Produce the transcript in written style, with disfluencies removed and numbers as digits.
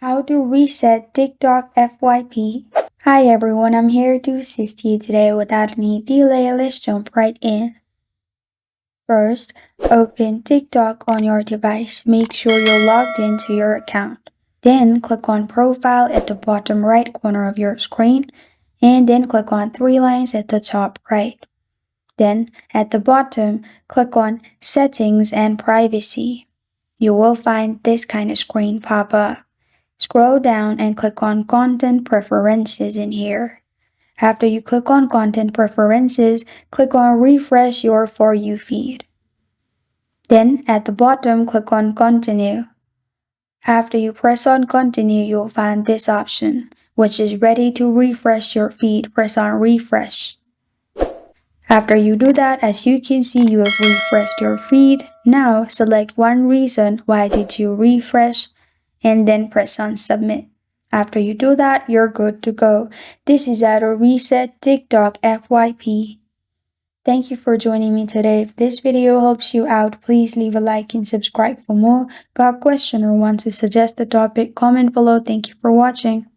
How to reset TikTok FYP. Hi everyone, I'm here to assist you today without any delay. Let's jump right in. First, open TikTok on your device. Make sure you're logged into your account. Then click on Profile at the bottom right corner of your screen, and then click on three lines at the top right. Then, at the bottom, click on Settings and Privacy. You will find this kind of screen pop up. Scroll down and click on Content Preferences in here. After you click on Content Preferences, click on Refresh your For You feed. Then, at the bottom, click on Continue. After you press on Continue, you'll find this option, which is ready to refresh your feed. Press on Refresh. After you do that, as you can see, you have refreshed your feed. Now, select one reason why did you refresh and then press on Submit. After you do that, you're good to go. This is how to reset TikTok FYP. Thank you for joining me today. If this video helps you out, please leave a like and subscribe for more. Got a question or want to suggest a topic? Comment below. Thank you for watching.